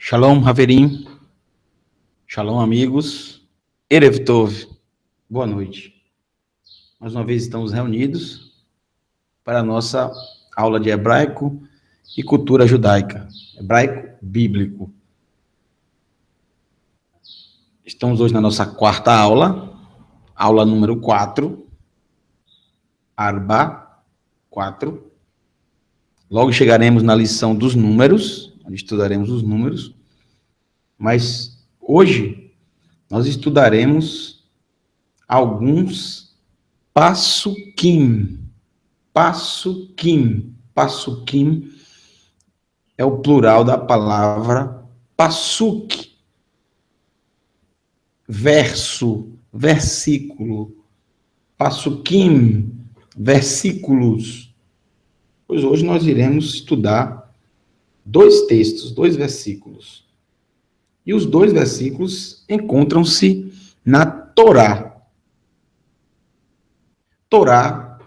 Shalom, Haverim. Shalom, amigos. Erev Tov. Boa noite. Mais uma vez estamos reunidos para a nossa aula de hebraico e cultura judaica. Hebraico bíblico. Estamos hoje na nossa quarta aula número 4. Arba 4. Logo chegaremos na lição dos números, onde estudaremos os números. Mas hoje nós estudaremos alguns passukim. Passukim. Passukim é o plural da palavra passuk. Verso, versículo. Passukim, versículos. Pois hoje nós iremos estudar dois textos, dois versículos. E os dois versículos encontram-se na Torá. Torá.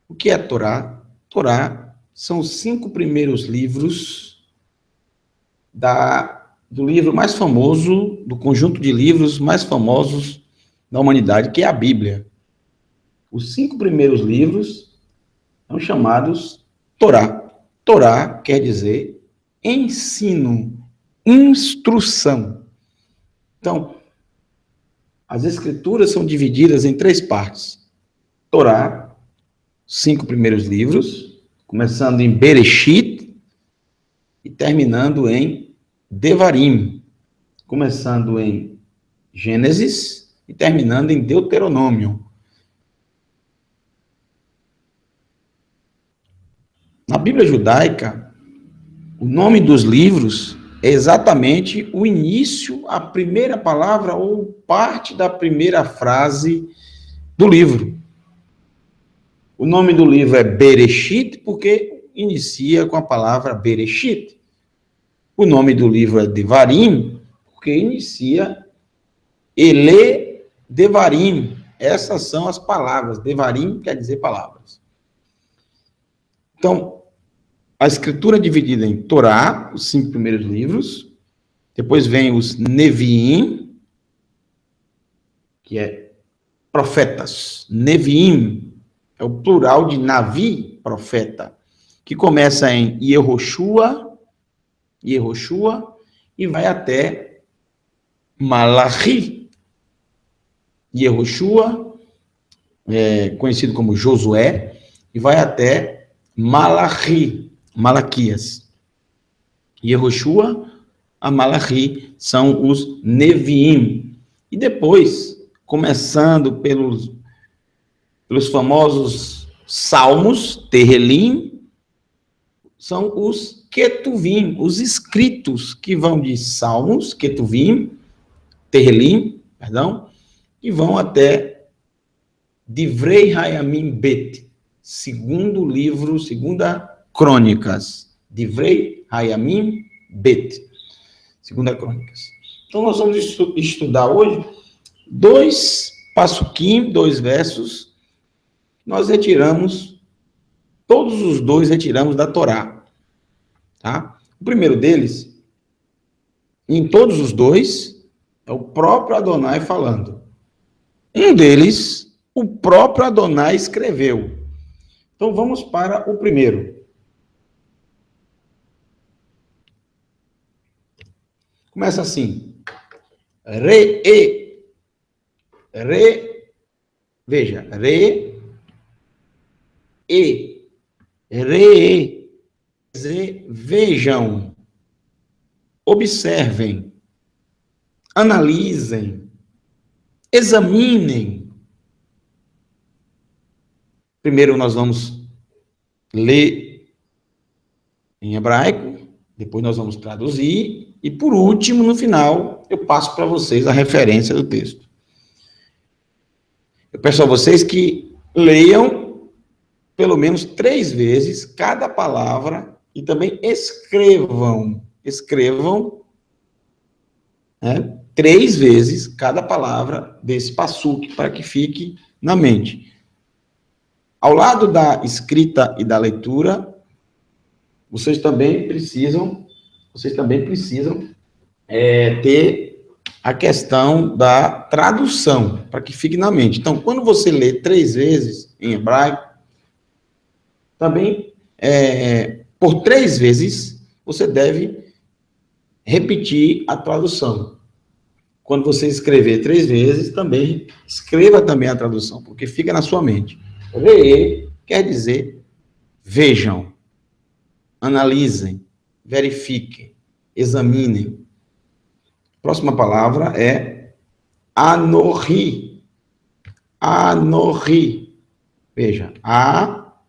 O que é Torá? Torá são os 5 primeiros livros do livro mais famoso, do conjunto de livros mais famosos da humanidade, que é a Bíblia. Os 5 primeiros livros são chamados Torá. Torá quer dizer ensino, instrução. Então, as escrituras são divididas em 3 partes. Torá, 5 primeiros livros, começando em Bereshit e terminando em Devarim, começando em Gênesis e terminando em Deuteronômio. Na Bíblia judaica, o nome dos livros é exatamente o início, a primeira palavra ou parte da primeira frase do livro. O nome do livro é Bereshit porque inicia com a palavra Bereshit. O nome do livro é Devarim porque inicia Ele Devarim. Essas são as palavras. Devarim quer dizer palavras. Então, a escritura é dividida em Torá, os 5 primeiros livros, depois vem os Neviim, que é profetas. Neviim é o plural de Navi, profeta, que começa em Yehoshua, e vai até Malachi. Yehoshua, conhecido como Josué, e vai até Malaquias. Yehoshua, a Malachi, são os Neviim. E depois, começando pelos famosos Salmos, Tehelim, são os Ketuvim, os escritos que vão de Salmos, Ketuvim, Tehelim, e vão até Divrei Hayamim Bet, segunda Crônicas. Divrei Hayamim Bet, segunda Crônicas. Então, nós vamos estudar hoje 2 passukim, 2 versos. Nós retiramos, todos os 2 retiramos da Torá. Tá? O primeiro deles, em todos os 2, é o próprio Adonai falando. Um deles, o próprio Adonai escreveu. Então, vamos para o primeiro. Começa assim. Veja, vejam, observem, analisem, examinem. Primeiro nós vamos ler em hebraico, depois nós vamos traduzir, e por último, no final, eu passo para vocês a referência do texto. Eu peço a vocês que leiam pelo menos 3 vezes cada palavra e também escrevam 3 vezes cada palavra desse passuk, para que fique na mente. Ao lado da escrita e da leitura, vocês também precisam vocês também precisam ter a questão da tradução, para que fique na mente. Então, quando você lê 3 vezes em hebraico, também, por 3 vezes, você deve repetir a tradução. Quando você escrever 3 vezes, também escreva também a tradução, porque fica na sua mente. Reê quer dizer vejam, analisem, verifiquem, examinem. Próxima palavra é anorri. Anorri. Veja, anorri.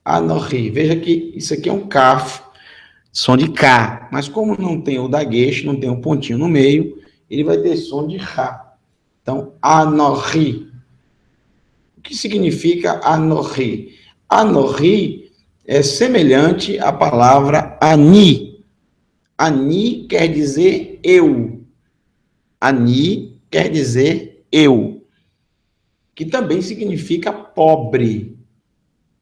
Anorri. Veja que isso aqui é um kaf, som de K, mas como não tem o daguesh, não tem um pontinho no meio, ele vai ter som de Ra. Então, anorri. O que significa anorri? Anorri é semelhante à palavra ani. Ani quer dizer eu. Ani quer dizer eu, que também significa pobre.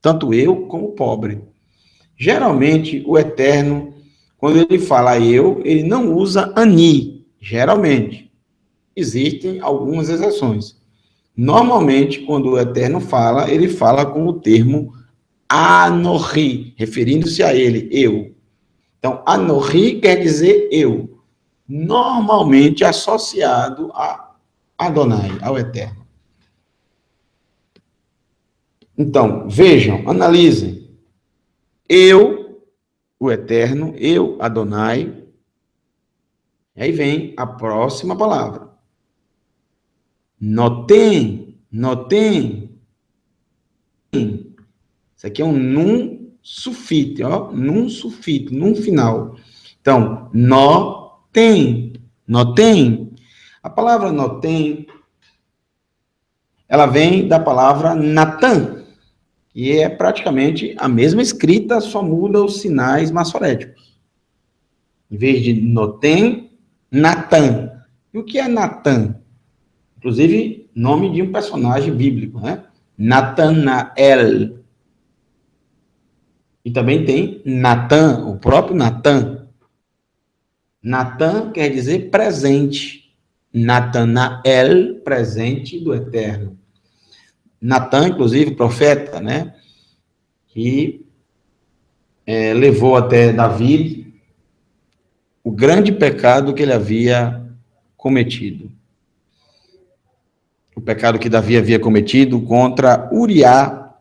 Tanto eu como pobre. Geralmente, o Eterno, quando ele fala eu, ele não usa ani, geralmente. Existem algumas exceções. Normalmente, quando o Eterno fala, ele fala com o termo anorri, referindo-se a ele, eu. Então, anorri quer dizer eu, normalmente associado a Adonai, ao Eterno. Então, vejam, analisem. Eu, o Eterno, eu, Adonai. Aí vem a próxima palavra. Notem, notem. Isso aqui é um nun sufite, ó, nun sufite, nun final. Então, notem, notem. A palavra notem, ela vem da palavra Natan, que é praticamente a mesma escrita, só muda os sinais maçoréticos. Em vez de notem, Natan. E o que é Natan? Inclusive, nome de um personagem bíblico, né? Natanael. E também tem Natan, o próprio Natan. Natan quer dizer presente. Natanael, presente do Eterno. Natan, inclusive, profeta, né? Que levou até Davi o grande pecado que ele havia cometido. O pecado que Davi havia cometido contra Uriá,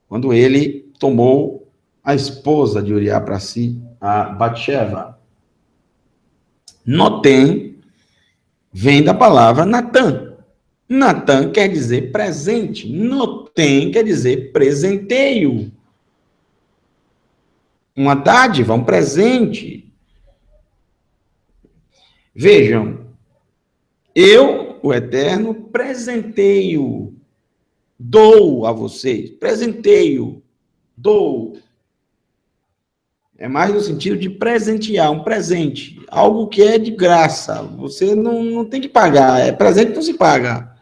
quando ele tomou a esposa de Uriá para si, a Batsheva. Notem vem da palavra Natan. Natan quer dizer presente. Notem quer dizer presenteio. Uma dádiva, um presente. Vejam, eu, o Eterno, presenteio, dou a vocês, presenteio, dou. É mais no sentido de presentear, um presente, algo que é de graça, você não tem que pagar, é presente que não se paga,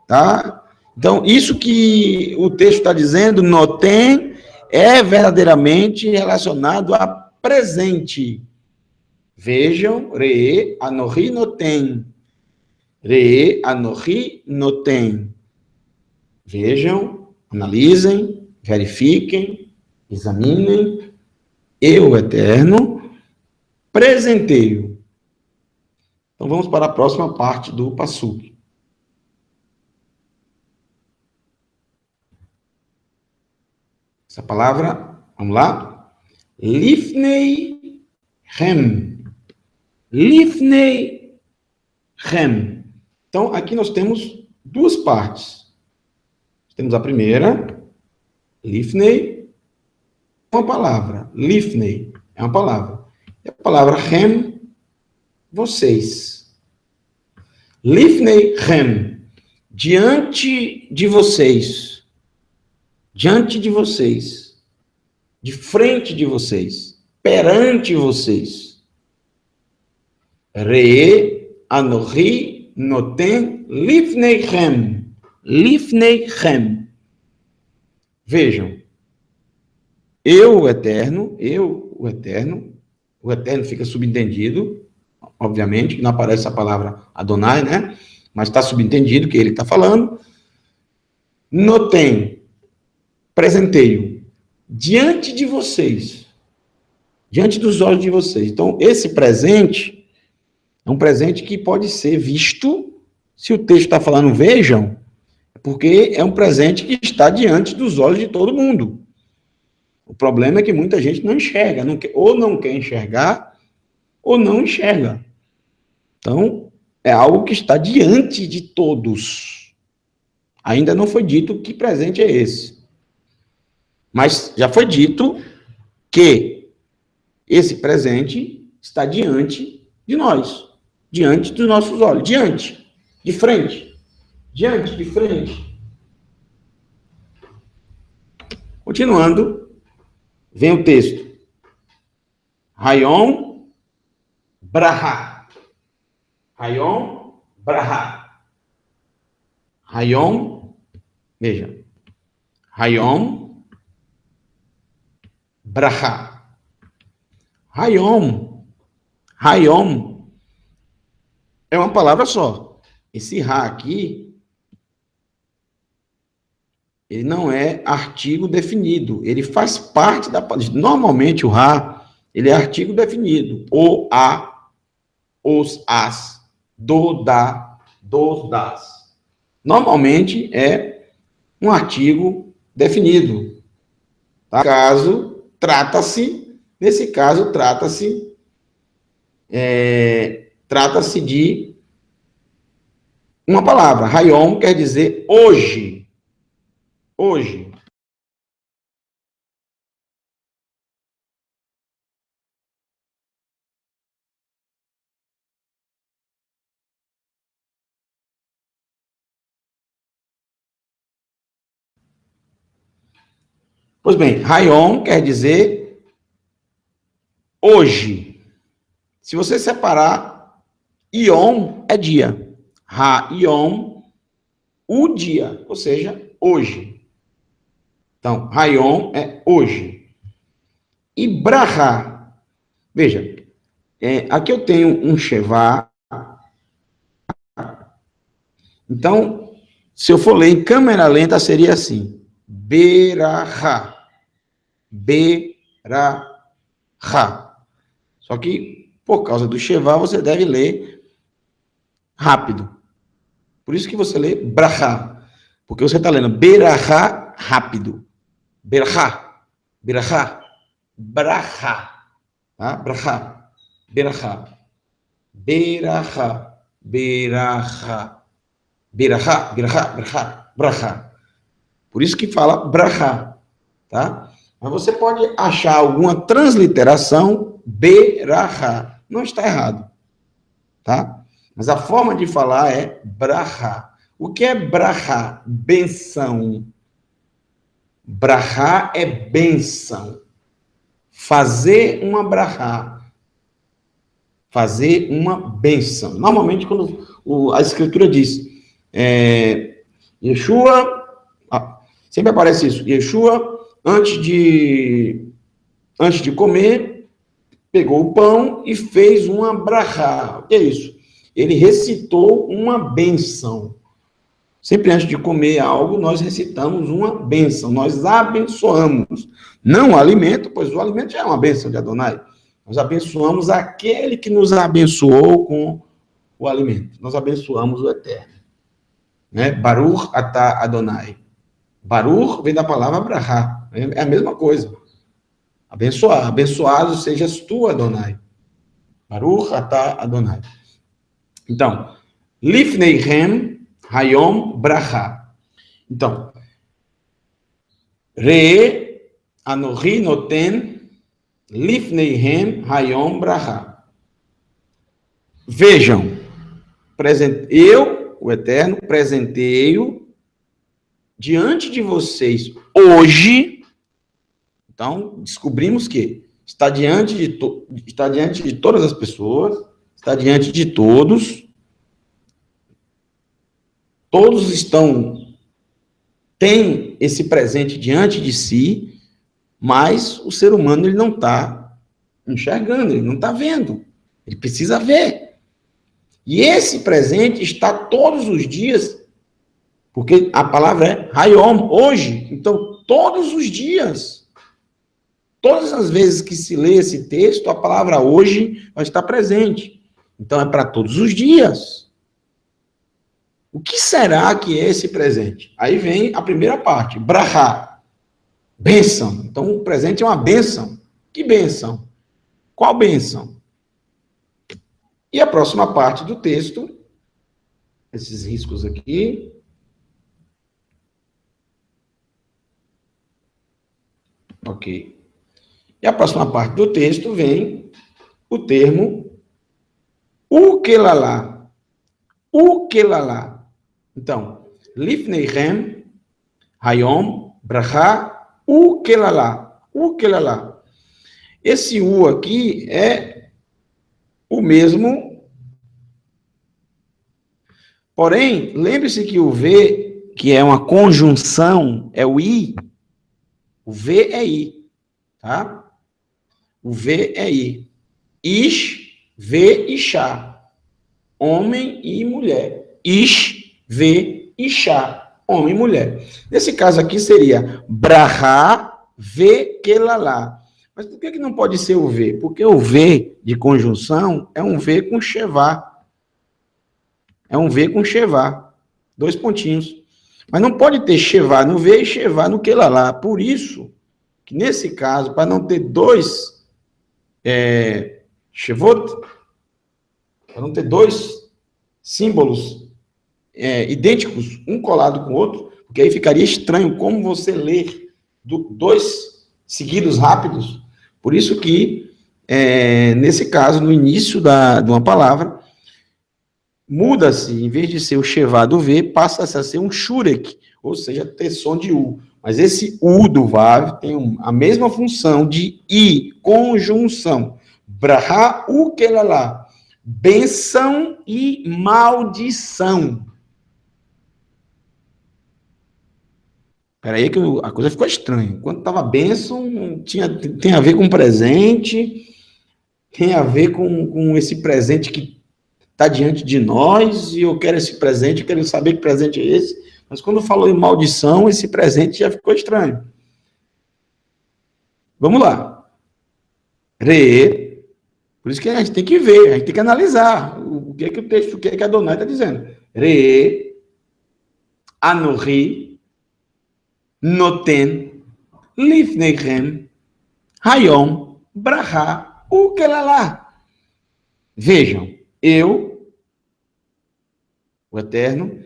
tá? Então, isso que o texto está dizendo, notem, é verdadeiramente relacionado a presente. Vejam, re, anohi notem. Re, anohi notem. Vejam, analisem, verifiquem, examinem. Eu, Eterno, presenteio. Então, vamos para a próxima parte do Passuque. Essa palavra, vamos lá? Lifnei Hem. Lifnei Hem. Então, aqui nós temos 2 partes. Temos a primeira, Lifnei, uma palavra. Lifnei é uma palavra. E a palavra Hem, vocês. Lifnei Hem, diante de vocês. Diante de vocês, de frente de vocês, perante vocês. Re, anohi, noten, lifneichem. Lifneichem. Vejam, eu, o eterno fica subentendido, obviamente, que não aparece a palavra Adonai, né? Mas está subentendido que ele está falando. Notem, presenteio, diante de vocês, diante dos olhos de vocês. Então, esse presente é um presente que pode ser visto, se o texto está falando vejam, porque é um presente que está diante dos olhos de todo mundo. O problema é que muita gente não enxerga, ou não quer enxergar, ou não enxerga. Então, é algo que está diante de todos. Ainda não foi dito que presente é esse. Mas já foi dito que esse presente está diante de nós, diante dos nossos olhos, diante, de frente, diante, de frente. Continuando, vem o texto. Hayom Braha. Hayom Braha. Hayom, veja. Hayom Braha. Hayom é uma palavra só. Esse Ra aqui, ele não é artigo definido. Ele faz parte da... Normalmente o Ra, ele é artigo definido. O, a, os, as, do, da, dos, das. Normalmente é um artigo definido. Tá? Nesse caso, trata-se de uma palavra. Hayom quer dizer hoje. Hoje. Pois bem, Hayom quer dizer hoje. Se você separar, Yom é dia. Ha-Yom, o dia, ou seja, hoje. Então, Hayom é hoje. E Braha, veja, aqui eu tenho um Shevá. Então, se eu for ler em câmera lenta, seria assim. Beraha. Beraha. Só que, por causa do Shevá, você deve ler rápido. Por isso que você lê Braha. Porque você está lendo Beraha rápido. Beraha. Beraha. Braha. Tá? Braha. Beraha. Beraha. Beraha. Beraha. Beraha. Beraha. Braha. Por isso que fala Braha. Tá? Mas você pode achar alguma transliteração Beraha. Não está errado. Tá? Mas a forma de falar é Braha. O que é Braha? Benção. Braha é benção. Fazer uma Braha. Fazer uma benção. Normalmente, quando a Escritura diz Yeshua, sempre aparece isso. Yeshua, antes de comer, pegou o pão e fez uma Braha. O que é isso? Ele recitou uma bênção. Sempre antes de comer algo, nós recitamos uma bênção. Nós abençoamos. Não o alimento, pois o alimento já é uma bênção de Adonai. Nós abençoamos aquele que nos abençoou com o alimento. Nós abençoamos o Eterno. Né? Baruch atah Adonai. Baruch vem da palavra Abrahá. É a mesma coisa. Abençoar. Abençoado sejas tu, Adonai. Baruch atah Adonai. Então, Lifneihem Hayom Braha. Então, Re Anohi Noten Lifneihem Hayom Braha. Vejam, eu, o Eterno, presenteio diante de vocês hoje. Então, descobrimos que está diante de todas as pessoas, está diante de todos. Todos têm esse presente diante de si, mas o ser humano ele não está enxergando, ele não está vendo. Ele precisa ver. E esse presente está todos os dias, porque a palavra é Hayom, hoje. Então, todos os dias, todas as vezes que se lê esse texto, a palavra hoje vai estar presente. Então, é para todos os dias. O que será que é esse presente? Aí vem a primeira parte, brahá, bênção. Então, o presente é uma bênção. Que bênção? Qual bênção? E a próxima parte do texto, esses riscos aqui. Ok. E a próxima parte do texto vem o termo ukelalá. Ukelalá. Então, Lifneichem, Hayom, Brachá, Ukelalá. Ukelalá. Esse U aqui é o mesmo. Porém, lembre-se que o V, que é uma conjunção, é o I. O V é I. Tá? O V é I. Ish, V, Ishá. Homem e mulher. Ish, V, Ishá. Homem e mulher. Nesse caso aqui seria Brahá, V, Kelalá. Mas por que não pode ser o V? Porque o V de conjunção é um V com Shevá. É um V com Shevá. 2 pontinhos. Mas não pode ter Shevá no V e Shevá no Kelalá. Por isso, que nesse caso, para não ter dois Shevot, para não ter dois símbolos idênticos, um colado com o outro, porque aí ficaria estranho como você ler dois seguidos rápidos. Por isso que, nesse caso, no início de uma palavra, muda-se, em vez de ser o Shevá do V, passa a ser um Shurek, ou seja, ter som de U. Mas esse U do Vav tem a mesma função de I, conjunção. Brahá ukelalá. Benção e maldição. Peraí que a coisa ficou estranha. Quando estava bênção, tem a ver com presente, tem a ver com esse presente que está diante de nós, e eu quero esse presente, eu quero saber que presente é esse. Mas quando falou em maldição, esse presente já ficou estranho. Vamos lá. Re. Por isso que a gente tem que ver, a gente tem que analisar o que é que o texto, o que é que a Adonai está dizendo. Re. Anohi. Noten, Lifneichem, Hayom, Brahá, Ukelalá. Vejam, eu, o Eterno,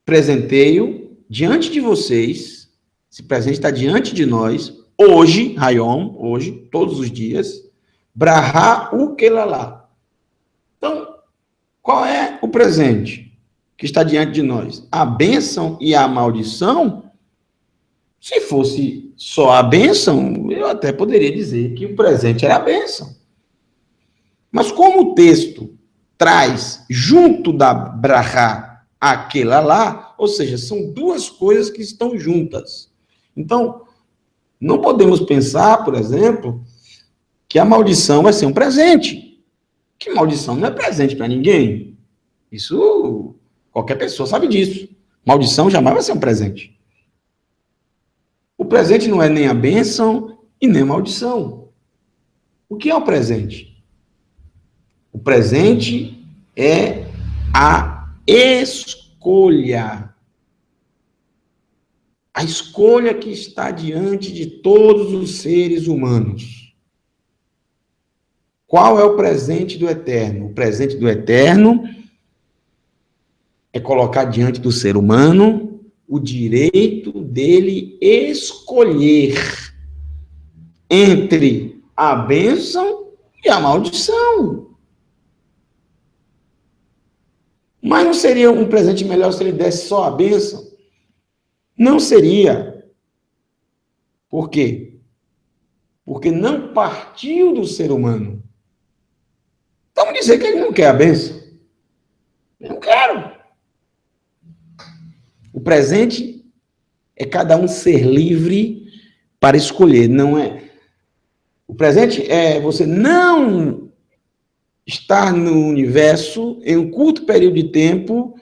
presenteio diante de vocês, esse presente está diante de nós, hoje, Hayom, hoje, todos os dias, Brahá, Ukelalá. Então, qual é o presente que está diante de nós? A bênção e a maldição. Se fosse só a bênção, eu até poderia dizer que o presente era a bênção. Mas como o texto traz junto da brachá aquela lá, ou seja, são duas coisas que estão juntas. Então, não podemos pensar, por exemplo, que a maldição vai ser um presente. Que maldição não é presente para ninguém. Isso, qualquer pessoa sabe disso. Maldição jamais vai ser um presente. O presente não é nem a bênção e nem a maldição. O que é o presente? O presente é a escolha. A escolha que está diante de todos os seres humanos. Qual é o presente do Eterno? O presente do Eterno é colocar diante do ser humano o direito dele escolher entre a bênção e a maldição. Mas não seria um presente melhor se ele desse só a bênção? Não seria. Por quê? Porque não partiu do ser humano. Vamos dizer que ele não quer a bênção. Eu não quero. O presente é cada um ser livre para escolher, não é. O presente é você não estar no universo em um curto período de tempo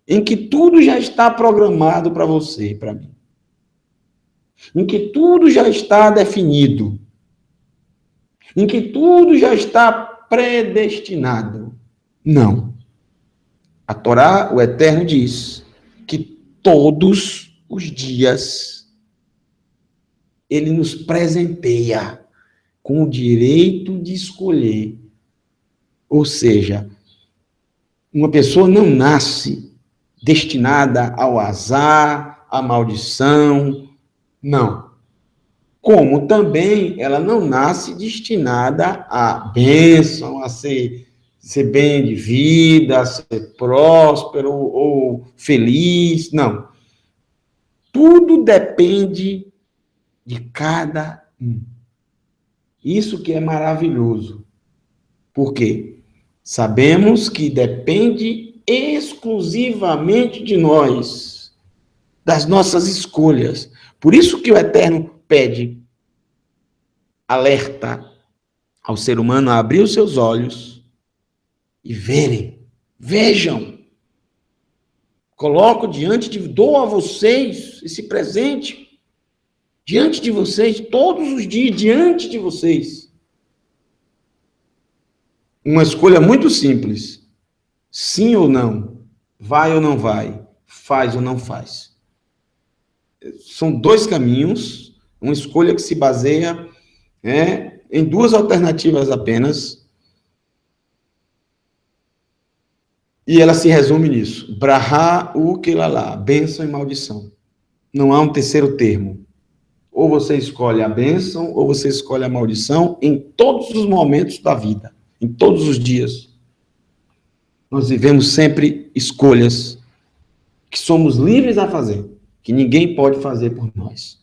em que tudo já está programado para você e para mim. Em que tudo já está definido. Em que tudo já está predestinado. Não. A Torá, o Eterno, diz que todos os dias ele nos presenteia com o direito de escolher. Ou seja, uma pessoa não nasce destinada ao azar, à maldição, não. Como também ela não nasce destinada à bênção, a ser bem de vida, a ser próspero ou feliz, não. Tudo depende de cada um. Isso que é maravilhoso. Por quê? Sabemos que depende exclusivamente de nós, das nossas escolhas. Por isso que o Eterno pede, alerta ao ser humano a abrir os seus olhos e vejam. Coloco dou a vocês esse presente, diante de vocês, todos os dias, diante de vocês. Uma escolha muito simples. Sim ou não? Vai ou não vai? Faz ou não faz? São dois caminhos, uma escolha que se baseia em duas alternativas apenas. E ela se resume nisso. Brahá ukelalá, bênção e maldição. Não há um terceiro termo. Ou você escolhe a bênção, ou você escolhe a maldição em todos os momentos da vida, em todos os dias. Nós vivemos sempre escolhas que somos livres a fazer, que ninguém pode fazer por nós.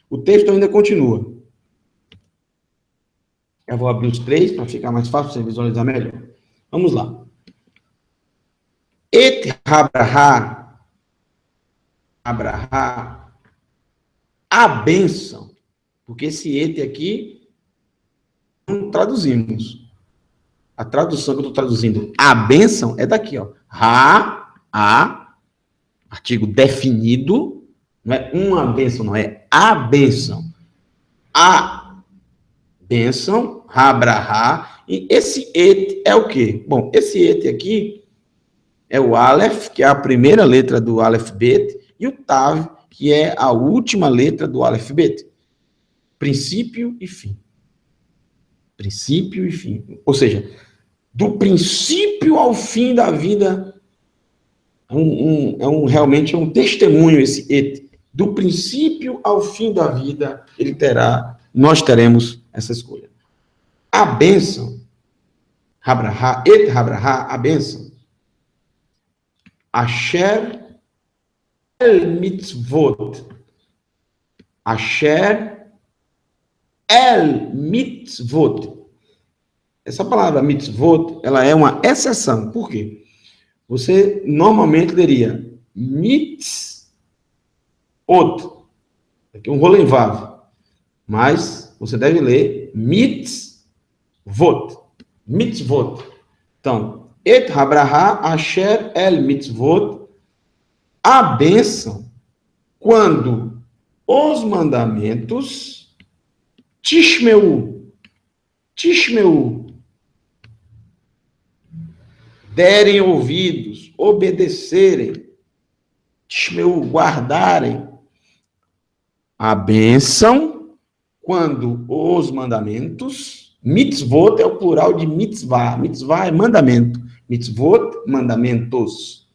O texto ainda continua. Eu vou abrir os três para ficar mais fácil você visualizar melhor. Vamos lá. Et Abraha, a bênção, porque esse et aqui não traduzimos. A tradução que eu estou traduzindo, a bênção, é daqui, ó. Artigo definido, não é uma bênção, não é a bênção. A bênção, Abraha, e esse et é o quê? Bom, esse et aqui é o Aleph, que é a primeira letra do Aleph Bet, e o Tav, que é a última letra do Aleph Bet. Princípio e fim. Princípio e fim. Ou seja, do princípio ao fim da vida, realmente é um testemunho esse et. Do princípio ao fim da vida, nós teremos essa escolha. A bênção, et Abraha, a bênção, Asher el mitzvot. Asher el mitzvot. Essa palavra mitzvot, ela é uma exceção. Por quê? Você normalmente leria mitzvot. Aqui é um rolenvav. Mas você deve ler mitzvot. Mitzvot. Então, et Abraha asher el mitzvot, a bênção, quando os mandamentos tishmeu, derem ouvidos, obedecerem, tishmeu, guardarem, a bênção, quando os mandamentos, mitzvot é o plural de mitzvah, mitzvah é mandamento, mitzvot, mandamentos.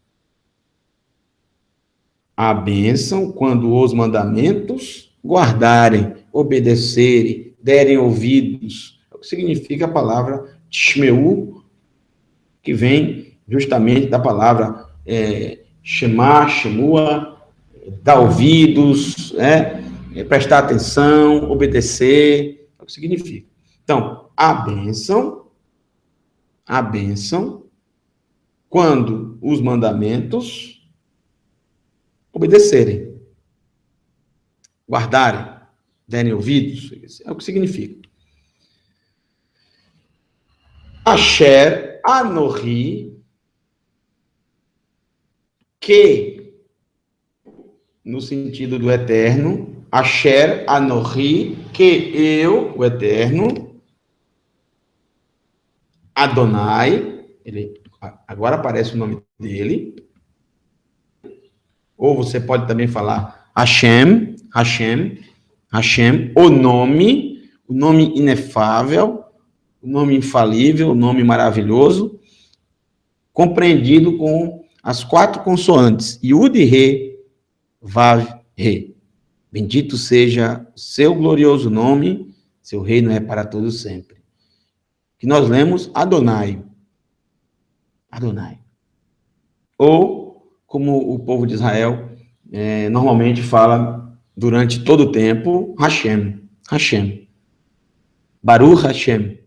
A bênção, quando os mandamentos guardarem, obedecerem, derem ouvidos. É o que significa a palavra tishmeu, que vem justamente da palavra shema, shemua, dar ouvidos, prestar atenção, obedecer. É o que significa. Então, a bênção, quando os mandamentos obedecerem, guardarem, derem ouvidos, é o que significa. Asher Anohi, que, no sentido do eterno, Asher Anohi, que eu, o eterno, Adonai, agora aparece o nome dele, ou você pode também falar Hashem, o nome inefável, o nome infalível, o nome maravilhoso, compreendido com as 4 consoantes, Yud, Re, Vav, Re. Bendito seja o seu glorioso nome, seu reino é para todo sempre. Que nós lemos Adonai. Ou, como o povo de Israel normalmente fala durante todo o tempo, Hashem. Baruch Hashem.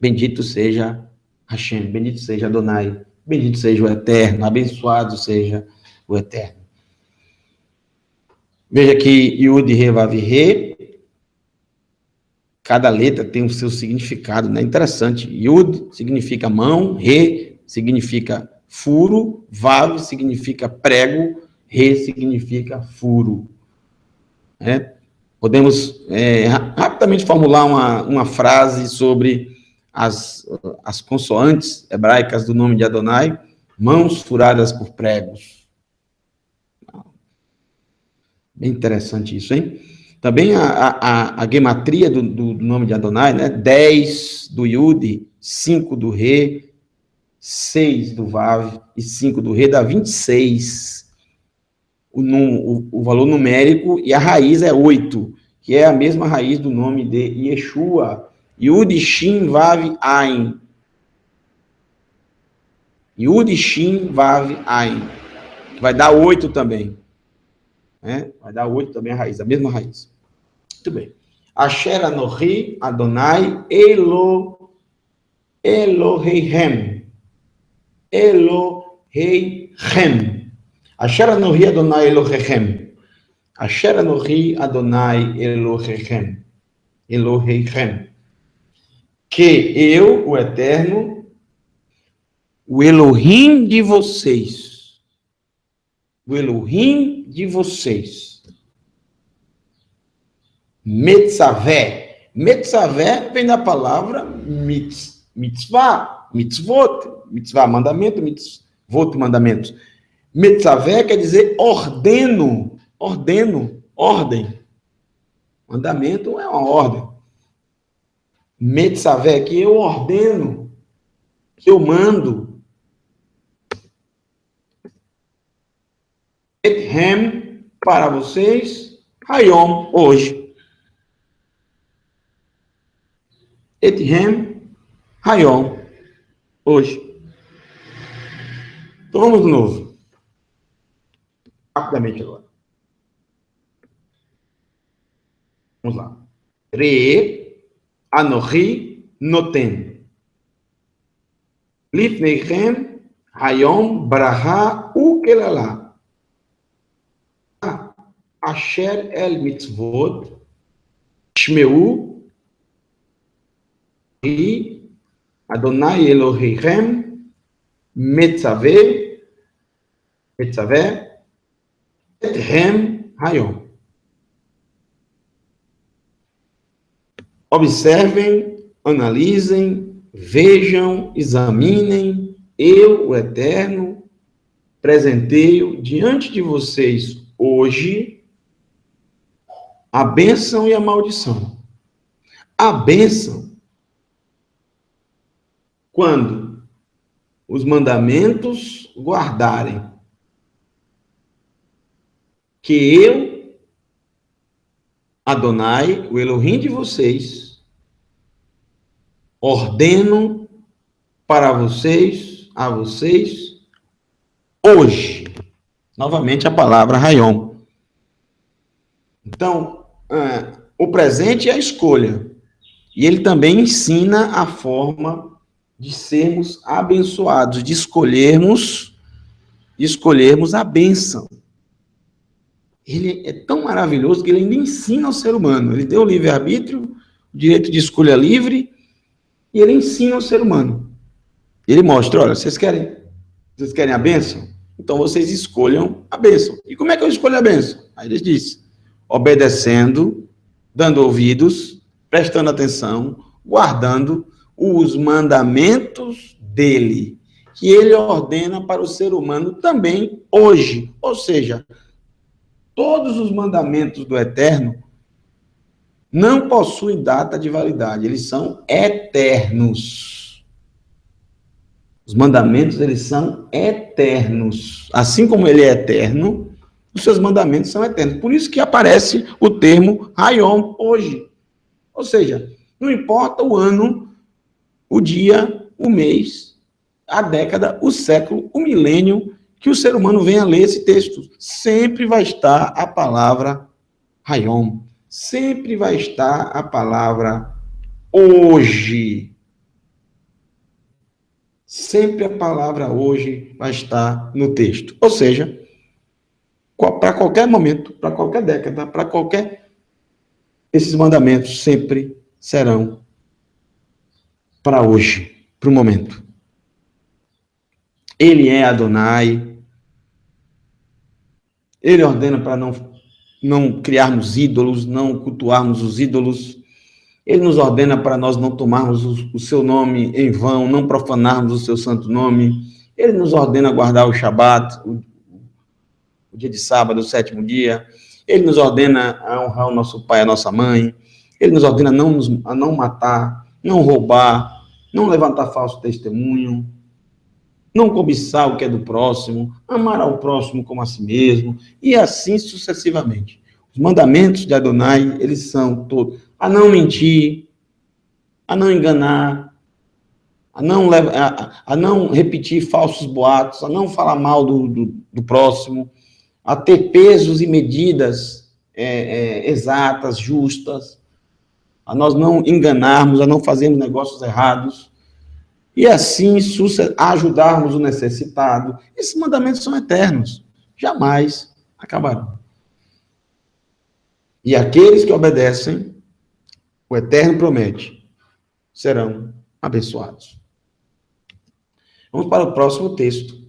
Bendito seja Hashem, bendito seja Adonai, bendito seja o Eterno, abençoado seja o Eterno. Veja que Yud, Re, Vav, Re, cada letra tem o seu significado, né? Interessante. Yud significa mão, Re significa furo, Vav significa prego, Re significa furo. Podemos rapidamente formular uma frase sobre as consoantes hebraicas do nome de Adonai, mãos furadas por pregos. Bem interessante isso, hein? Também a gematria do nome de Adonai, né? 10 do Yud, 5 do Re, 6 do Vav e 5 do Re, dá 26. O valor numérico, e a raiz é 8, que é a mesma raiz do nome de Yeshua, Yud, Shin, Vav, Ain. Yud, Shin, Vav, Ain. Vai dar 8 também. Vai dar 8 também a raiz, a mesma raiz. Muito bem. Asher Anohi, Adonai, Eloheihem. Asher Anohi, Adonai, Eloheihem. Asher Anohi, Adonai, Eloheihem. Que eu, o Eterno, o Elohim de vocês. O Elohim de vocês. Metzavé. Metzavé vem da palavra mitzvah, mitzvot. Mitzvah, mandamento, mitzvot, mandamentos. Metzavé quer dizer ordeno, ordem. Mandamento é uma ordem. Metzavé, que eu ordeno, que eu mando. Ethem, para vocês, Hayom, hoje. Ethem, Hayom, hoje. Então vamos de novo. Rapidamente agora. Vamos lá. Re, Anohi, Noten. Lifneichem, Hayom, Braha, Ukelala. Asher el mitzvot, Shmeu, e Adonai Elohechem, Metzavé, Ethem, Hayom. Observem, analisem, vejam, examinem, eu, o Eterno, presenteio diante de vocês hoje a bênção e a maldição. A bênção, quando os mandamentos guardarem, que eu, Adonai, o Elohim de vocês, ordeno para vocês, a vocês, hoje. Novamente a palavra Hayom. Então, o presente é a escolha. E ele também ensina a forma de sermos abençoados, de escolhermos a bênção. ele é tão maravilhoso que ele ainda ensina ao ser humano. Ele deu o livre-arbítrio, o direito de escolha livre, e ele ensina ao ser humano. Ele mostra, olha, vocês querem a bênção? Então vocês escolham a bênção. E como é que eu escolho a bênção? Aí ele diz, obedecendo, dando ouvidos, prestando atenção, guardando os mandamentos dele, que ele ordena para o ser humano também hoje. Ou seja, todos os mandamentos do Eterno não possuem data de validade, eles são eternos. Os mandamentos, eles são eternos. Assim como ele é eterno, os seus mandamentos são eternos. Por isso que aparece o termo Hayom hoje. Ou seja, não importa o ano, o dia, o mês, a década, o século, o milênio, que o ser humano venha ler esse texto. Sempre vai estar a palavra Hayom. Sempre vai estar a palavra hoje. Sempre a palavra hoje vai estar no texto. Ou seja, para qualquer momento, para qualquer década, para qualquer... Esses mandamentos sempre serão para hoje, para o momento. Ele é Adonai. Ele ordena para não criarmos ídolos, não cultuarmos os ídolos. Ele nos ordena para nós não tomarmos o seu nome em vão, não profanarmos o seu santo nome. Ele nos ordena guardar o Shabat, o dia de sábado, o sétimo dia. Ele nos ordena a honrar o nosso pai e a nossa mãe. Ele nos ordena a não matar, não roubar, não levantar falso testemunho, não cobiçar o que é do próximo, amar ao próximo como a si mesmo, e assim sucessivamente. Os mandamentos de Adonai, eles são todos: a não mentir, a não enganar, a não repetir falsos boatos, a não falar mal do próximo, a ter pesos e medidas exatas, justas, a nós não enganarmos, a não fazermos negócios errados, e assim ajudarmos o necessitado. Esses mandamentos são eternos, jamais acabarão. E aqueles que obedecem, o Eterno promete, serão abençoados. Vamos para o próximo texto.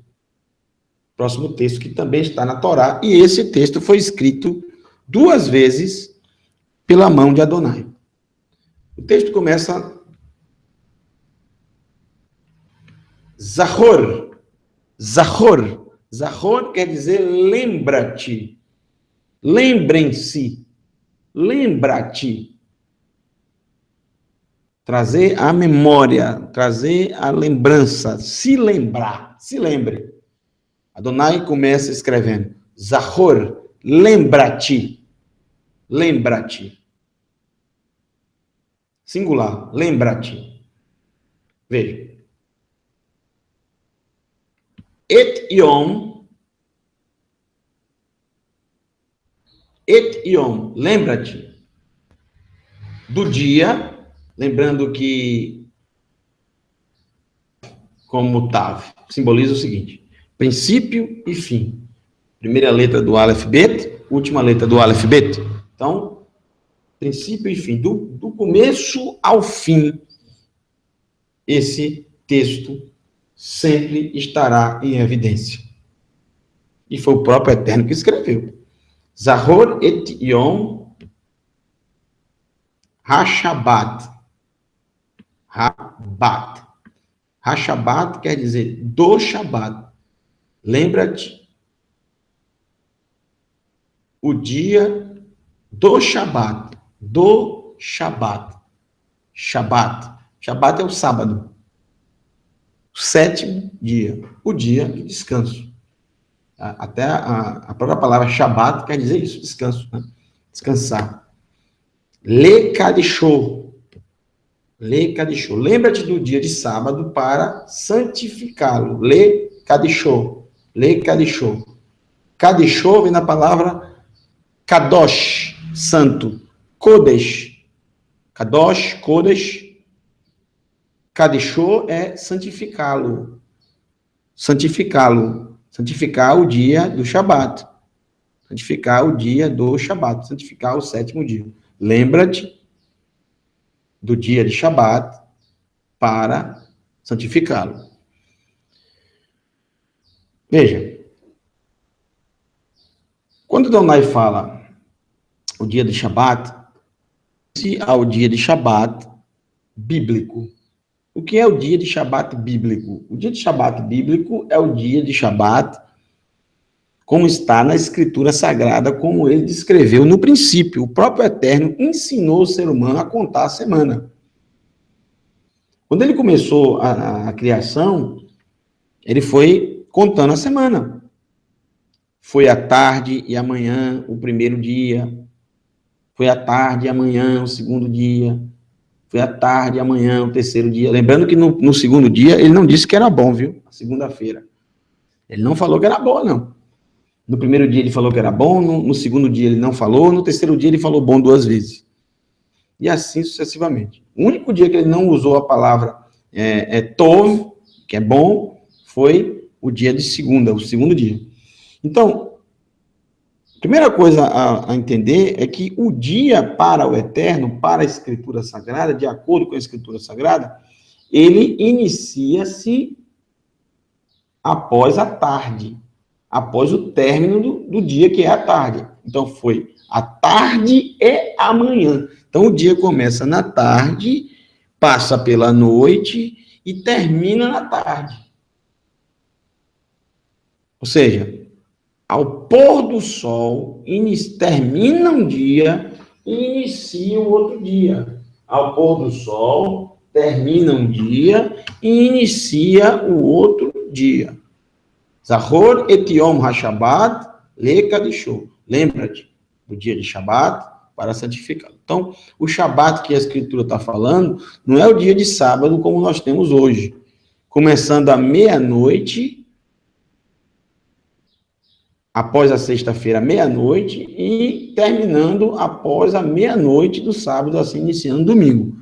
Próximo texto que também está na Torá, e esse texto foi escrito 2 vezes pela mão de Adonai. O texto começa: Zahor. Zahor. Zahor quer dizer lembra-te. Lembrem-se. Lembra-te. Trazer a memória, trazer a lembrança, se lembrar, se lembre. Adonai começa escrevendo: Zahor, lembra-te. Lembra-te. Singular, lembra-te. Veja. Et Yom, lembra-te do dia, lembrando que, como Tav, simboliza o seguinte: princípio e fim. Primeira letra do Aleph Bet, última letra do Aleph Bet. Então, princípio e fim, do começo ao fim, esse texto sempre estará em evidência. E foi o próprio Eterno que escreveu. Zahor et Yom HaShabbat. Habat. HaShabbat quer dizer do Shabat. Lembra-te o dia do Shabat. Do Shabat. Shabat. Shabat é o sábado. O 7º dia. O dia de descanso. Até a própria palavra Shabat quer dizer isso, descanso, né? Descansar. Lekadishô. Lekadishô. Lembra-te do dia de sábado para santificá-lo. Lekadishô. Lekadishô. Kadishô vem na palavra Kadosh, santo. Kodesh. Kadosh, Kodesh. Kadishô é santificá-lo. Santificá-lo. Santificar o dia do Shabat. santificar o dia do Shabat, santificar o 7º dia. Lembra-te do dia de Shabat para santificá-lo. Veja, quando Adonai fala o dia de Shabat, se ao dia de Shabat bíblico. O que é o dia de Shabat bíblico? O dia de Shabat bíblico é o dia de Shabat como está na Escritura Sagrada, como ele descreveu no princípio. O próprio Eterno ensinou o ser humano a contar a semana. Quando ele começou a criação, ele foi contando a semana. Foi a tarde e amanhã o primeiro dia. Foi a tarde e amanhã o segundo dia. Foi a tarde e amanhã o terceiro dia. Lembrando que no segundo dia ele não disse que era bom, viu? Segunda-feira. Ele não falou que era bom, não. No primeiro dia ele falou que era bom, no segundo dia ele não falou, no terceiro dia ele falou bom 2 vezes. E assim sucessivamente. O único dia que ele não usou a palavra tov, que é bom, foi o dia de segunda, o segundo dia. Então, a primeira coisa a entender é que o dia para o Eterno, para a Escritura Sagrada, de acordo com a Escritura Sagrada, ele inicia-se após a tarde, após o término do dia, que é a tarde. Então, foi a tarde e a manhã. Então, o dia começa na tarde, passa pela noite e termina na tarde. Ou seja, ao pôr do sol, termina um dia e inicia o outro dia. Ao pôr do sol, termina um dia e inicia o outro dia. Zahor et Yom HaShabbat lekadishou. Lembra-te do dia de Shabat para santificá-lo. Então, o Shabat que a Escritura está falando não é o dia de sábado como nós temos hoje. Começando à meia-noite, após a sexta-feira, meia-noite, e terminando após a meia-noite do sábado, assim iniciando domingo.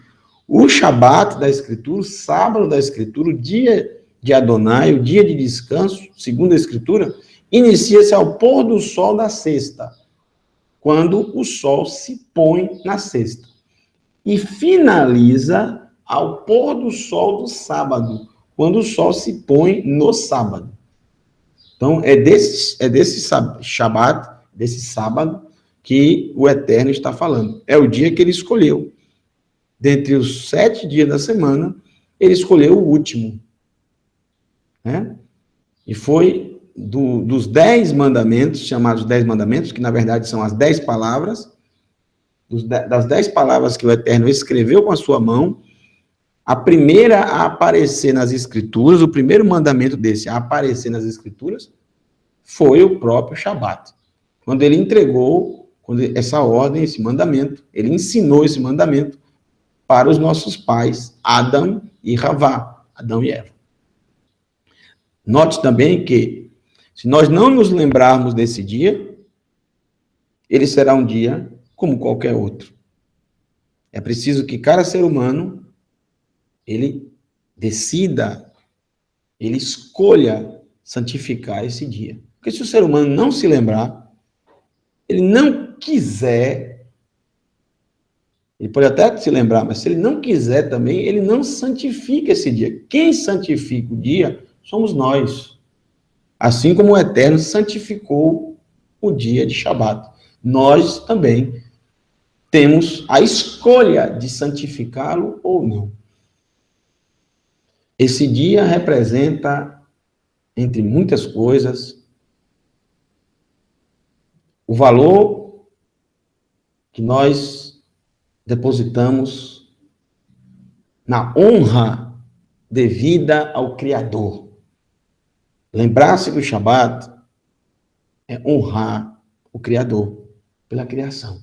O Shabat da Escritura, o sábado da Escritura, o dia de Adonai, o dia de descanso, segundo a Escritura, inicia-se ao pôr do sol da sexta, quando o sol se põe na sexta. E finaliza ao pôr do sol do sábado, quando o sol se põe no sábado. Então, é desse Shabat, desse sábado, que o Eterno está falando. É o dia que ele escolheu. Dentre os 7 dias da semana, ele escolheu o último. Né? E foi dos 10 mandamentos, chamados 10 mandamentos, que na verdade são as 10 palavras, das 10 palavras que o Eterno escreveu com a sua mão, a primeira a aparecer nas Escrituras, o primeiro mandamento desse a aparecer nas Escrituras, foi o próprio Shabat. Quando ele entregou essa ordem, esse mandamento, ele ensinou esse mandamento para os nossos pais, Adão e Havá, Adão e Eva. Note também que, se nós não nos lembrarmos desse dia, ele será um dia como qualquer outro. É preciso que cada ser humano, ele decida, ele escolha santificar esse dia. Porque se o ser humano não se lembrar, ele não quiser, ele pode até se lembrar, mas se ele não quiser também, ele não santifica esse dia. Quem santifica o dia somos nós. Assim como o Eterno santificou o dia de Shabat. Nós também temos a escolha de santificá-lo ou não. Esse dia representa, entre muitas coisas, o valor que nós depositamos na honra devida ao Criador. Lembrar-se do Shabat é honrar o Criador pela criação.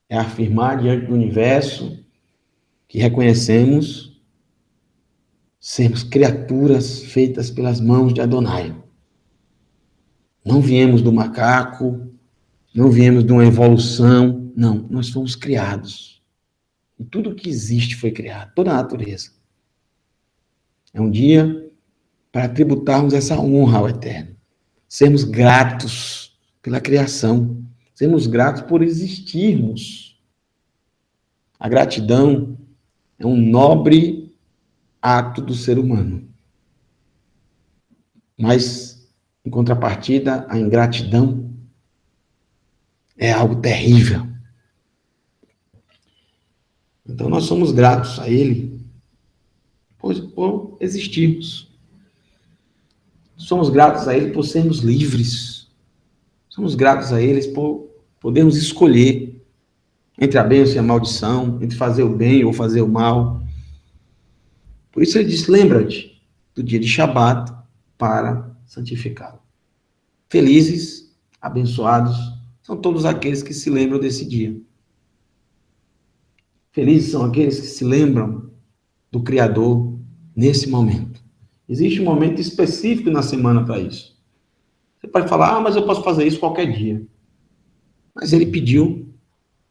É afirmar diante do universo que reconhecemos sermos criaturas feitas pelas mãos de Adonai. Não viemos do macaco, não viemos de uma evolução, não, nós fomos criados. E tudo que existe foi criado, toda a natureza. É um dia para tributarmos essa honra ao Eterno. Sermos gratos pela criação. Sermos gratos por existirmos. A gratidão é um nobre ato do ser humano. Mas, em contrapartida, a ingratidão é algo terrível. Então, nós somos gratos a Ele por existirmos. Somos gratos a Ele por sermos livres. Somos gratos a Ele por podermos escolher entre a bênção e a maldição, entre fazer o bem ou fazer o mal. Por isso ele diz, lembra-te do dia de Shabat para santificá-lo. Felizes, abençoados, são todos aqueles que se lembram desse dia. Felizes são aqueles que se lembram do Criador nesse momento. Existe um momento específico na semana para isso. Você pode falar, mas eu posso fazer isso qualquer dia. Mas ele pediu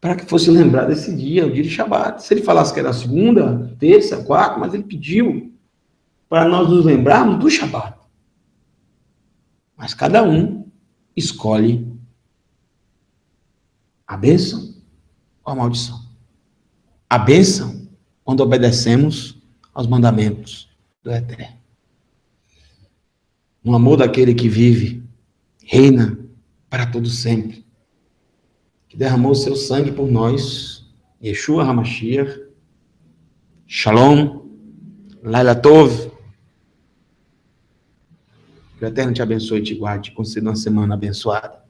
para que fosse lembrar desse dia, o dia de Shabat. Se ele falasse que era segunda, terça, quarta, mas ele pediu para nós nos lembrarmos do Shabat. Mas cada um escolhe a bênção ou a maldição. A bênção, quando obedecemos aos mandamentos do Eterno. No amor daquele que vive, reina para todo sempre, que derramou seu sangue por nós, Yeshua HaMashiach, Shalom, Laila Tov. Que o Eterno te abençoe e te guarde, te conceda uma semana abençoada.